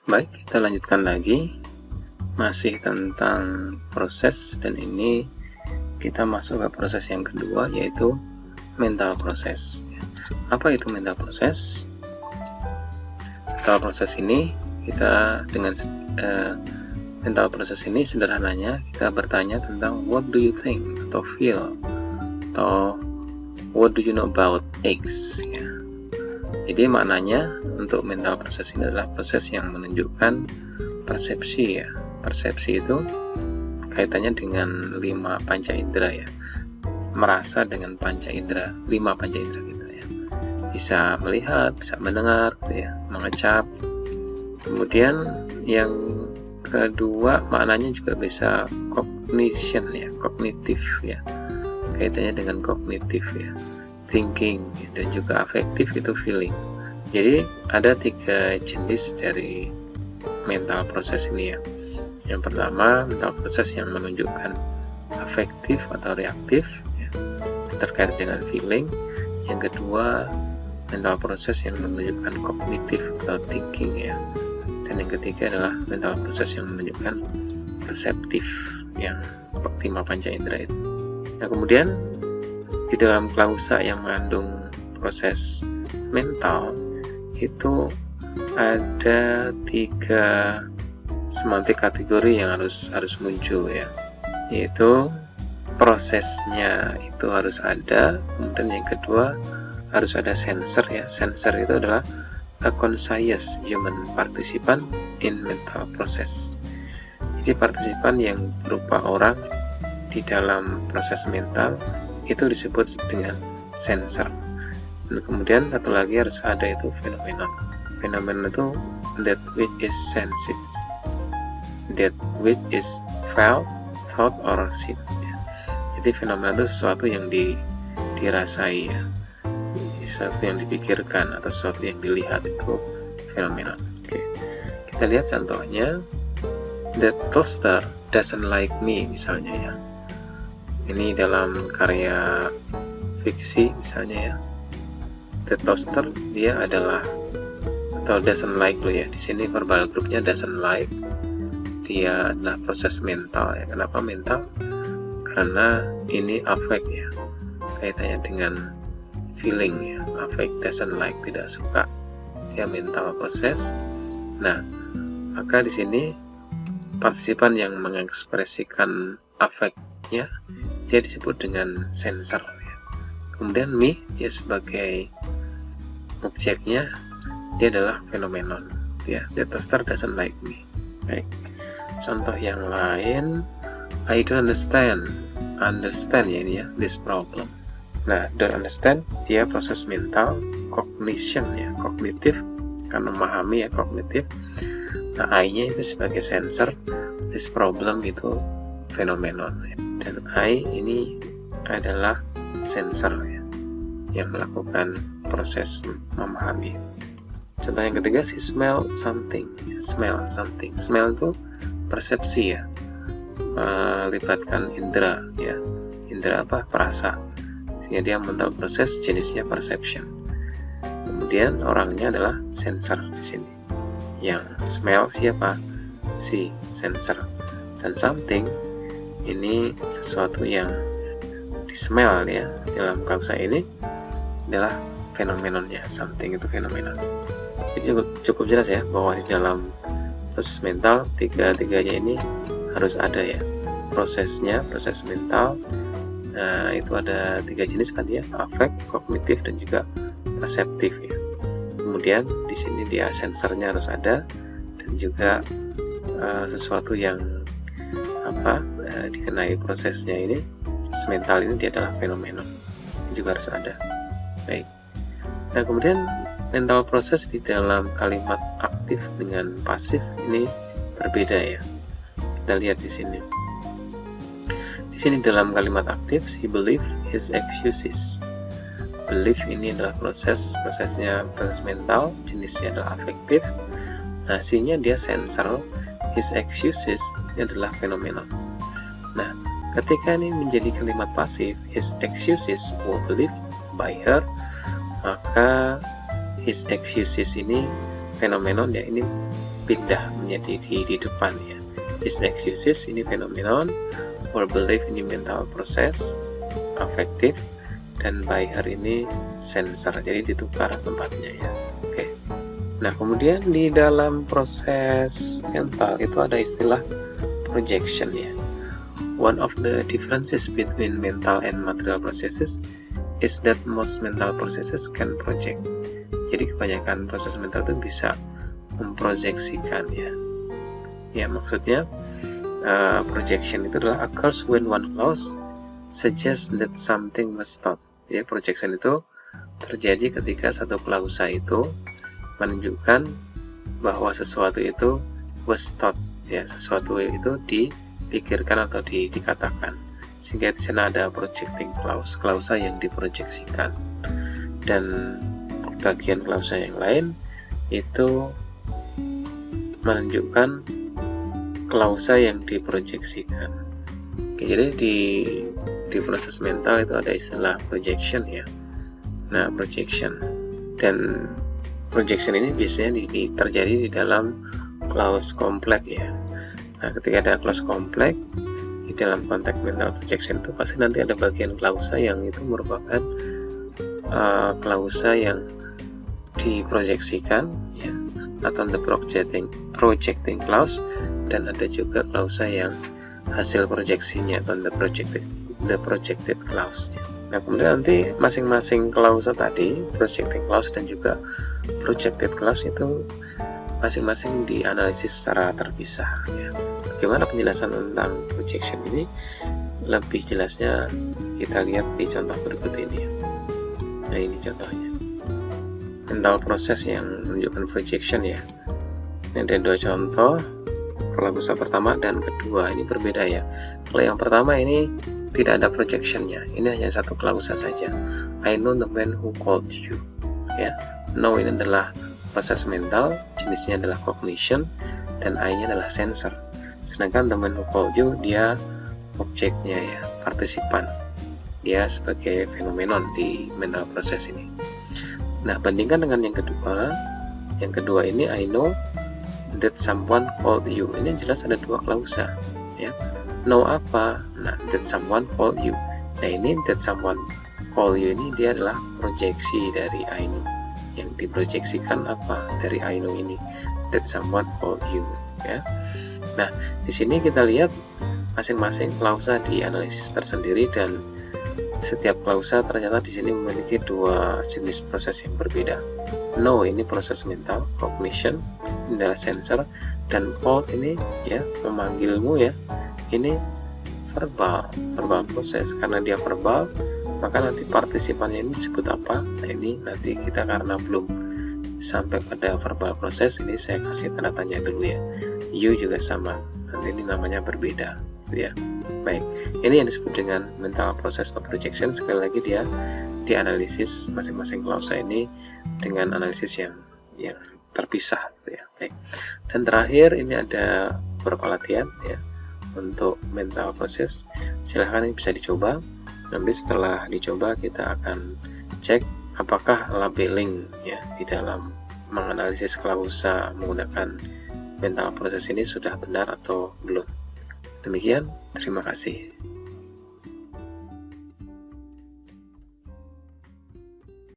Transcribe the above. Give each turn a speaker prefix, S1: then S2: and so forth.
S1: Baik, kita lanjutkan lagi, masih tentang proses, dan ini kita masuk ke proses yang kedua, yaitu mental proses. Apa itu mental proses? Mental proses ini kita dengan mental proses ini sederhananya kita bertanya tentang what do you think atau feel, atau what do you know about X, ya. Jadi maknanya untuk mental proses ini adalah proses yang menunjukkan persepsi, ya. Persepsi itu kaitannya dengan 5 panca indera, ya. Merasa dengan panca indera, 5 panca indera gitu, ya. Bisa melihat, bisa mendengar, gitu ya, mengecap. Kemudian yang kedua maknanya juga bisa cognition, ya, kognitif, ya. Kaitannya dengan kognitif, ya. Thinking, dan juga afektif itu feeling. Jadi ada 3 jenis dari mental proses ini, ya. Yang pertama mental proses yang menunjukkan afektif atau reaktif, ya, terkait dengan feeling. Yang kedua mental proses yang menunjukkan kognitif atau thinking, ya. Dan yang ketiga adalah mental proses yang menunjukkan perseptif, yang 5 panca indera itu. Nah, kemudian di dalam klausa yang mengandung proses mental itu ada 3 semantik kategori yang harus muncul, ya, yaitu prosesnya itu harus ada, kemudian yang kedua harus ada sensor, ya. Sensor itu adalah a conscious human participant in mental process. Jadi partisipan yang berupa orang di dalam proses mental itu disebut dengan sensor. Dan kemudian satu lagi harus ada itu phenomenon. Phenomenon itu that which is sensed, that which is felt, thought, or seen, ya. Jadi fenomena itu sesuatu yang dirasai, ya, sesuatu yang dipikirkan atau sesuatu yang dilihat, itu phenomenon. Oke. Kita lihat contohnya, that toaster doesn't like me, misalnya, ya. Ini dalam karya fiksi misalnya, ya. The toaster dia adalah atau doesn't like dulu, ya. Di sini verbal grupnya doesn't like. Dia adalah proses mental, ya. Kenapa mental? Karena ini affect, ya. Kaitannya dengan feeling, ya. Affect, doesn't like, tidak suka. Dia mental proses. Nah, maka di sini partisipan yang mengekspresikan affect-nya dia disebut dengan sensor, ya. Kemudian me, dia sebagai objeknya, dia adalah phenomenon, ya. The toaster doesn't like me. Baik. Contoh yang lain, I don't understand ya ini, ya, this problem. Nah, don't understand dia proses mental, cognition, ya, kognitif, karena memahami, ya, kognitif. Nah, I-nya itu sebagai sensor, this problem itu phenomenon, ya. Dan I ini adalah sensor, ya, yang melakukan proses memahami. Contoh yang ketiga, si smell something, ya. Smell something. Smell itu persepsi, ya, melibatkan indera, ya. Indera apa? Perasa. Sehingga dia mental proses jenisnya perception. Kemudian orangnya adalah sensor di sini. Yang smell siapa? Si sensor. Dan something ini sesuatu yang di-smell, ya, dalam klausa ini adalah fenomenonnya. Something itu fenomenon. Jadi cukup jelas, ya, bahwa di dalam proses mental tiga-tiganya ini harus ada, ya, prosesnya, proses mental. Nah, itu ada 3 jenis tadi, ya, affect, kognitif, dan juga perseptif, ya. Kemudian di sini dia sensornya harus ada, dan juga sesuatu yang dikenai prosesnya ini, mental ini dia adalah fenomenon, juga harus ada. Baik. Nah, kemudian mental proses di dalam kalimat aktif dengan pasif ini berbeda, ya. Kita lihat di sini. Di sini dalam kalimat aktif, he believe his excuses. Belief ini adalah prosesnya proses mental, jenisnya adalah afektif. Nah, C-nya dia sensor, his excuses ini adalah phenomenon. Nah, ketika ini menjadi kalimat pasif, his excuses were believed by her, maka his excuses ini phenomenon, ya, ini pindah menjadi di depan ya. Is exusis ini phenomenon, or belief ini mental process, affective, dan by her ini sensor. Jadi ditukar tempatnya ya. Oke. Nah, kemudian di dalam proses mental itu ada istilah projection ya. One of the differences between mental and material processes is that most mental processes can project. Jadi kebanyakan proses mental itu bisa memproyeksikan ya. Ya, maksudnya projection itu adalah occurs when one clause suggests that something was thought. Ya, projection itu terjadi ketika satu klausa itu menunjukkan bahwa sesuatu itu was thought, ya, sesuatu itu dipikirkan atau dikatakan, sehingga di sana ada projecting clause, klausa yang diproyeksikan, dan bagian klausa yang lain itu menunjukkan klausa yang diproyeksikan. Oke, jadi di proses mental itu ada istilah projection ya. Nah, projection dan projection ini biasanya terjadi di dalam clause kompleks ya. Nah, ketika ada clause kompleks di dalam konteks mental projection itu pasti nanti ada bagian klausa yang itu merupakan klausa yang diproyeksikan ya, atau the projecting clause, dan ada juga klausa yang hasil proyeksinya atau the projected clause. Nah, kemudian nanti masing-masing klausa tadi, projecting clause dan juga projected clause itu masing-masing dianalisis secara terpisah ya. Bagaimana penjelasan tentang projection ini? Lebih jelasnya kita lihat di contoh berikut ini. Nah, ini contohnya. Mental proses yang menunjukkan projection ya. Ini ada dua contoh, klausa pertama dan kedua, ini berbeda ya. Kalau yang pertama ini tidak ada projectionnya, ini hanya satu klausa saja. I know the man who called you ya. Know ini adalah proses mental, jenisnya adalah cognition, dan I-nya adalah sensor. Sedangkan the man who called you dia objeknya ya, partisipan, dia sebagai fenomenon di mental proses ini. Nah, bandingkan dengan yang kedua. Yang kedua ini I know that someone called you, ini jelas ada dua klausa ya. Know apa? Nah, that someone called you. Nah, ini that someone call you ini dia adalah proyeksi dari I know. Yang diproyeksikan apa dari I know ini? That someone called you ya. Nah, di sini kita lihat masing-masing klausa dianalisis tersendiri, dan setiap klausa ternyata di sini memiliki dua jenis proses yang berbeda. Know ini proses mental, cognition ini adalah sensor, dan call ini ya memanggilmu ya. Ini verbal proses. Karena dia verbal, maka nanti partisipannya ini disebut apa? Nah, ini nanti kita karena belum sampai pada verbal proses, ini saya kasih tanda tanya dulu ya. You juga sama, nanti ini namanya berbeda ya. Baik, ini yang disebut dengan mental process of projection. Sekali lagi dia dianalisis masing-masing klausa ini dengan analisis yang terpisah ya. Baik. Dan terakhir ini ada beberapa latihan ya untuk mental process. Silahkan ini bisa dicoba. Nanti setelah dicoba kita akan cek apakah labeling ya di dalam menganalisis klausa menggunakan mental process ini sudah benar atau belum. Demikian, terima kasih.